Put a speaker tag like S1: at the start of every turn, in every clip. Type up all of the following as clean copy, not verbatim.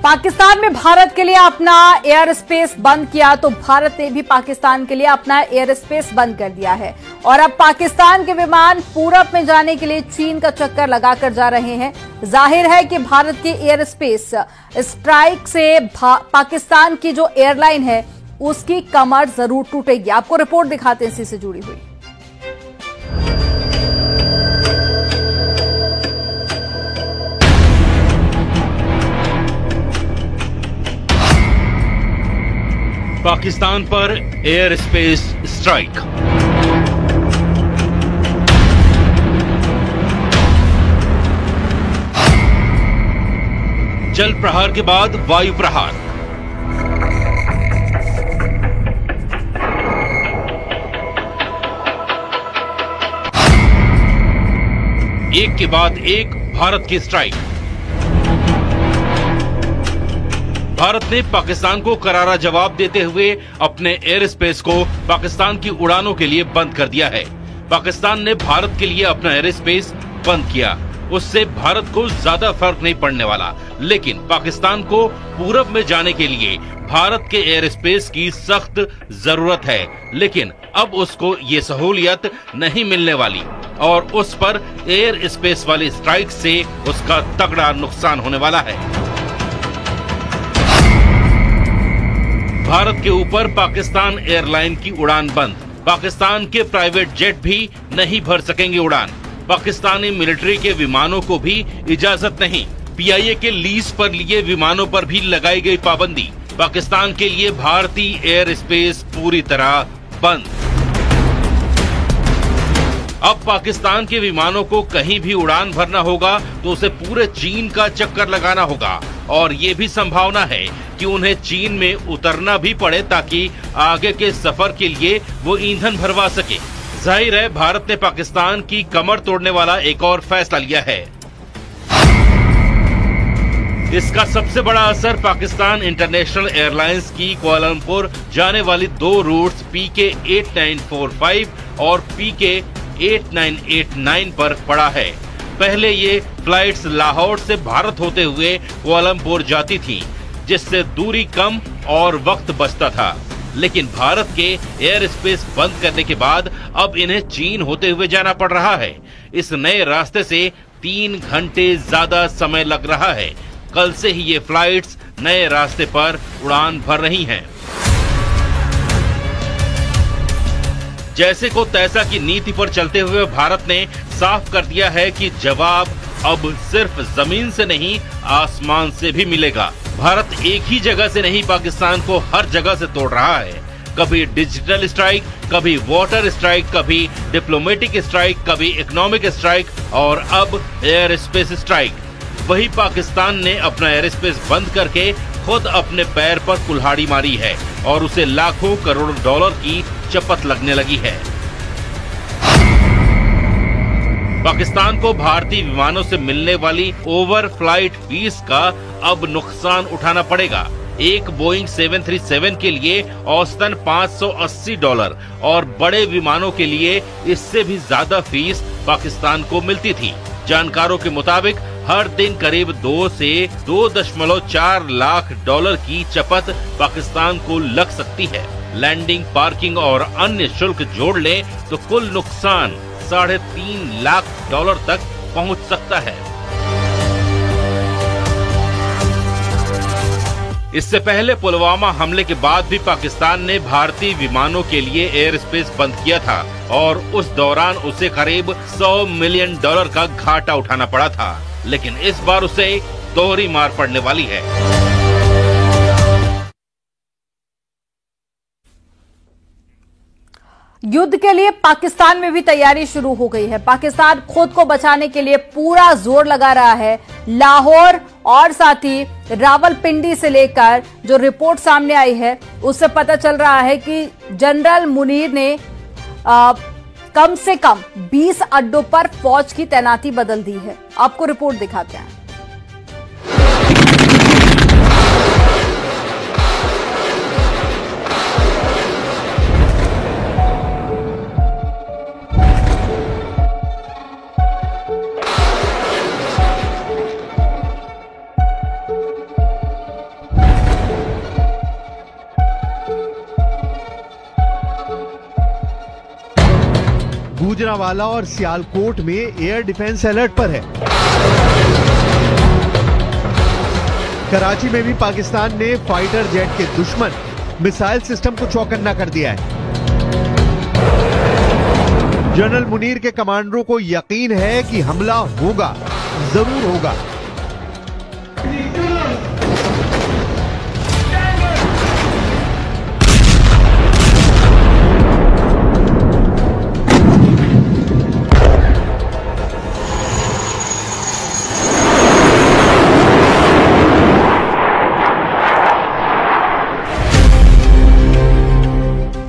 S1: पाकिस्तान में भारत के लिए अपना एयर स्पेस बंद किया तो भारत ने भी पाकिस्तान के लिए अपना एयर स्पेस बंद कर दिया है और अब पाकिस्तान के विमान पूरब में जाने के लिए चीन का चक्कर लगाकर जा रहे हैं। जाहिर है कि भारत के एयर स्पेस स्ट्राइक से पाकिस्तान की जो एयरलाइन है उसकी कमर जरूर टूटेगी। आपको रिपोर्ट दिखाते हैं इसी से जुड़ी हुई।
S2: पाकिस्तान पर एयर स्पेस स्ट्राइक। जल प्रहार के बाद वायु प्रहार। एक के बाद एक भारत की स्ट्राइक। भारत ने पाकिस्तान को करारा जवाब देते हुए अपने एयर स्पेस को पाकिस्तान की उड़ानों के लिए बंद कर दिया है। पाकिस्तान ने भारत के लिए अपना एयर स्पेस बंद किया, उससे भारत को ज्यादा फर्क नहीं पड़ने वाला, लेकिन पाकिस्तान को पूरब में जाने के लिए भारत के एयर स्पेस की सख्त जरूरत है। लेकिन अब उसको ये सहूलियत नहीं मिलने वाली और उस पर एयर स्पेस वाली स्ट्राइक से उसका तगड़ा नुकसान होने वाला है। भारत के ऊपर पाकिस्तान एयरलाइन की उड़ान बंद। पाकिस्तान के प्राइवेट जेट भी नहीं भर सकेंगे उड़ान। पाकिस्तानी मिलिट्री के विमानों को भी इजाजत नहीं। पीआईए के लीज पर लिए विमानों पर भी लगाई गई पाबंदी। पाकिस्तान के लिए भारतीय एयर स्पेस पूरी तरह बंद। अब पाकिस्तान के विमानों को कहीं भी उड़ान भरना होगा तो उसे पूरे चीन का चक्कर लगाना होगा और ये भी संभावना है कि उन्हें चीन में उतरना भी पड़े ताकि आगे के सफर के लिए वो ईंधन भरवा सके। जाहिर है भारत ने पाकिस्तान की कमर तोड़ने वाला एक और फैसला लिया है। इसका सबसे बड़ा असर पाकिस्तान इंटरनेशनल एयरलाइंस की कुआलालंपुर जाने वाली दो रूट्स PK 8945 और PK 8989 पर पड़ा है। पहले ये फ्लाइट्स लाहौर से भारत होते हुए कुआलालंपुर जाती थी, जिससे दूरी कम और वक्त बचता था। लेकिन भारत के एयर स्पेस बंद करने के बाद अब इन्हें चीन होते हुए जाना पड़ रहा है। इस नए रास्ते से 3 घंटे ज्यादा समय लग रहा है। कल से ही ये फ्लाइट्स नए रास्ते पर उड़ान भर रही हैं। जैसे को तैसा की नीति पर चलते हुए भारत ने साफ कर दिया है कि जवाब अब सिर्फ जमीन से नहीं आसमान से भी मिलेगा। भारत एक ही जगह से नहीं पाकिस्तान को हर जगह से तोड़ रहा है। कभी डिजिटल स्ट्राइक, कभी वाटर स्ट्राइक, कभी डिप्लोमेटिक स्ट्राइक, कभी इकोनॉमिक स्ट्राइक और अब एयर स्पेस स्ट्राइक। वही पाकिस्तान ने अपना एयर स्पेस बंद करके खुद अपने पैर पर कुल्हाड़ी मारी है और उसे लाखों करोड़ डॉलर की चपत लगने लगी है। पाकिस्तान को भारतीय विमानों से मिलने वाली ओवर फ्लाइट फीस का अब नुकसान उठाना पड़ेगा। एक बोइंग 737 के लिए औसतन $580 और बड़े विमानों के लिए इससे भी ज्यादा फीस पाकिस्तान को मिलती थी। जानकारों के मुताबिक हर दिन करीब 2 से 2.4 लाख डॉलर की चपत पाकिस्तान को लग सकती है। लैंडिंग, पार्किंग और अन्य शुल्क जोड़ लें तो कुल नुकसान $3.5 लाख तक पहुंच सकता है। इससे पहले पुलवामा हमले के बाद भी पाकिस्तान ने भारतीय विमानों के लिए एयर स्पेस बंद किया था और उस दौरान उसे करीब $100 मिलियन का घाटा उठाना पड़ा था। लेकिन इस बार उसे दोहरी मार पड़ने वाली है।
S1: युद्ध के लिए पाकिस्तान में भी तैयारी शुरू हो गई है। पाकिस्तान खुद को बचाने के लिए पूरा जोर लगा रहा है। लाहौर और साथ ही रावलपिंडी से लेकर जो रिपोर्ट सामने आई है उससे पता चल रहा है कि जनरल मुनीर ने कम से कम 20 अड्डों पर फौज की तैनाती बदल दी है। आपको रिपोर्ट दिखाते हैं।
S3: गुजरांवाला और सियालकोट में एयर डिफेंस अलर्ट पर है। कराची में भी पाकिस्तान ने फाइटर जेट के दुश्मन मिसाइल सिस्टम को चौकन्ना कर दिया है। जनरल मुनीर के कमांडरों को यकीन है कि हमला होगा, जरूर होगा।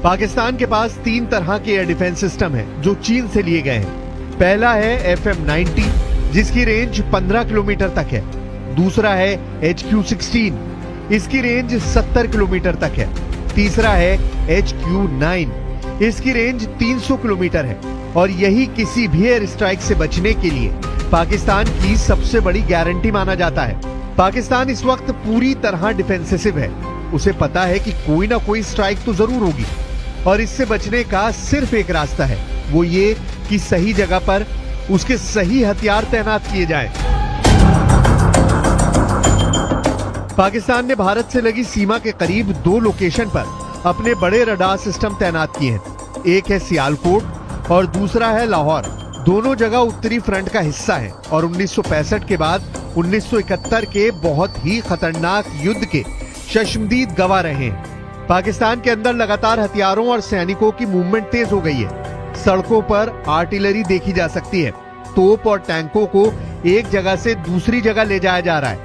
S3: पाकिस्तान के पास 3 तरह के एयर डिफेंस सिस्टम हैं जो चीन से लिए गए हैं। पहला है FM-90 जिसकी रेंज 15 किलोमीटर तक है। दूसरा है HQ-16, इसकी रेंज 70 किलोमीटर तक है। तीसरा है HQ-9, इसकी रेंज 300 किलोमीटर है। और यही किसी भी एयर स्ट्राइक से बचने के लिए पाकिस्तान की सबसे बड़ी गारंटी माना जाता है। पाकिस्तान इस वक्त पूरी तरह डिफेंसिव है। उसे पता है कि कोई ना कोई स्ट्राइक तो जरूर होगी और इससे बचने का सिर्फ एक रास्ता है, वो ये कि सही जगह पर उसके सही हथियार तैनात किए जाएं। पाकिस्तान ने भारत से लगी सीमा के करीब 2 लोकेशन पर अपने बड़े रडार सिस्टम तैनात किए हैं। एक है सियालकोट और दूसरा है लाहौर। दोनों जगह उत्तरी फ्रंट का हिस्सा है और 1965 के बाद 1971 के बहुत ही खतरनाक युद्ध के शर्मदीद गवाह रहे हैं। पाकिस्तान के अंदर लगातार हथियारों और सैनिकों की मूवमेंट तेज हो गई है। सड़कों पर आर्टिलरी देखी जा सकती है। तोप और टैंकों को एक जगह से दूसरी जगह ले जाया जा रहा है,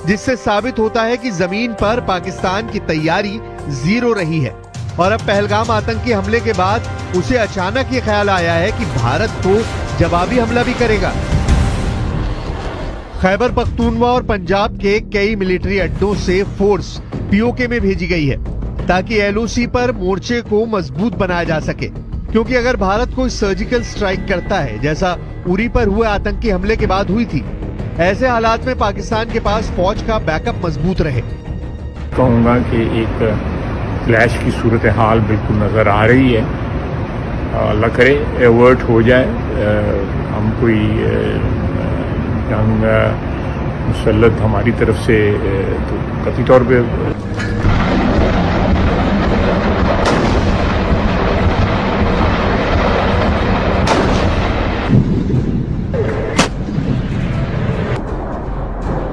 S3: जिससे साबित होता है कि जमीन पर पाकिस्तान की तैयारी जीरो रही है। और अब पहलगाम आतंकी हमले के बाद उसे अचानक ये ख्याल आया है कि भारत तो जवाबी हमला भी करेगा। खैबर पख्तूनवा और पंजाब के कई मिलिट्री अड्डों से फोर्स POK में भेजी गई है ताकि LOC पर मोर्चे को मजबूत बनाया जा सके, क्योंकि अगर भारत कोई सर्जिकल स्ट्राइक करता है जैसा उरी पर हुए आतंकी हमले के बाद हुई थी, ऐसे हालात में पाकिस्तान के पास फौज का बैकअप मजबूत रहे।
S4: कहूँगा कि एक क्लैश की सूरत हाल बिल्कुल नजर आ रही है। अल्लाह करे एवर्ट हो जाए, हम कोई जंग मुसल्लत हमारी तरफ से तो कतई तौर पे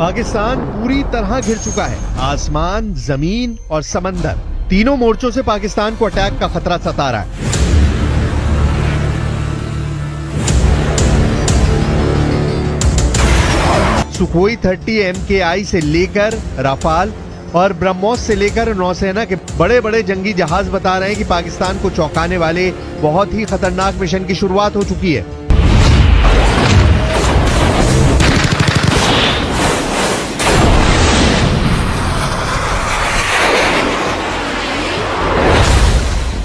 S3: पाकिस्तान पूरी तरह घिर चुका है। आसमान, जमीन और समंदर, तीनों मोर्चों से पाकिस्तान को अटैक का खतरा सता रहा है। सुखोई 30 MKI से लेकर राफाल और ब्रह्मोस से लेकर नौसेना के बड़े बड़े जंगी जहाज बता रहे हैं कि पाकिस्तान को चौंकाने वाले बहुत ही खतरनाक मिशन की शुरुआत हो चुकी है।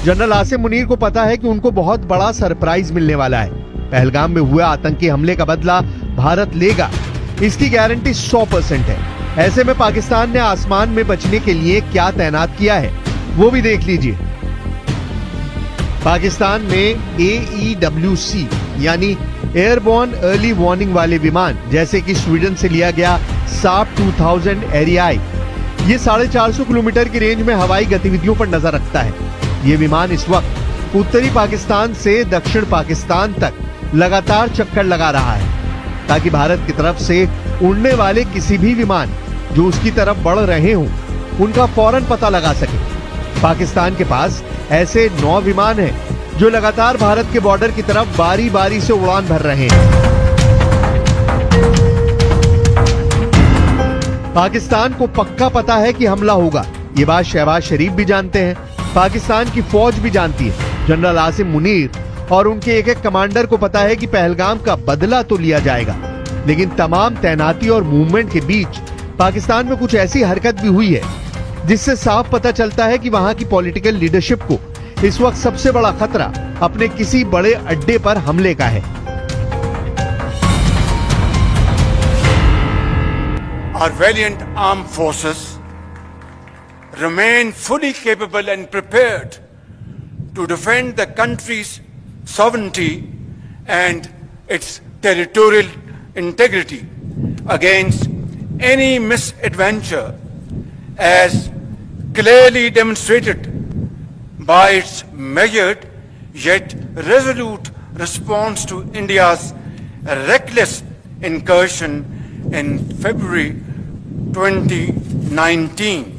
S3: जनरल आसिम मुनीर को पता है कि उनको बहुत बड़ा सरप्राइज मिलने वाला है। पहलगाम में हुए आतंकी हमले का बदला भारत लेगा, इसकी गारंटी 100% है। ऐसे में पाकिस्तान ने आसमान में बचने के लिए क्या तैनात किया है वो भी देख लीजिए। पाकिस्तान में AEWC यानी एयरबोर्न अर्ली वार्निंग वाले विमान, जैसे कि स्वीडन से लिया गया साप 2000 एरियाई, ये 450 किलोमीटर की रेंज में हवाई गतिविधियों पर नजर रखता है। ये विमान इस वक्त उत्तरी पाकिस्तान से दक्षिण पाकिस्तान तक लगातार चक्कर लगा रहा है ताकि भारत की तरफ से उड़ने वाले किसी भी विमान जो उसकी तरफ बढ़ रहे हों उनका फौरन पता लगा सके। पाकिस्तान के पास ऐसे 9 विमान हैं जो लगातार भारत के बॉर्डर की तरफ बारी बारी से उड़ान भर रहे हैं। पाकिस्तान को पक्का पता है कि हमला होगा, ये बात शहबाज शरीफ भी जानते हैं, पाकिस्तान की फौज भी जानती है। जनरल आसिम मुनीर और उनके एक एक कमांडर को पता है कि पहलगाम का बदला तो लिया जाएगा, लेकिन तमाम तैनाती और मूवमेंट के बीच पाकिस्तान में कुछ ऐसी हरकत भी हुई है जिससे साफ पता चलता है कि वहां की पॉलिटिकल लीडरशिप को इस वक्त सबसे बड़ा खतरा अपने किसी बड़े अड्डे पर हमले का है।
S5: Our valiant armed forces remain fully capable and prepared to defend the country's sovereignty and its territorial integrity against any misadventure, as clearly demonstrated by its measured yet resolute response to India's reckless incursion in February 2019.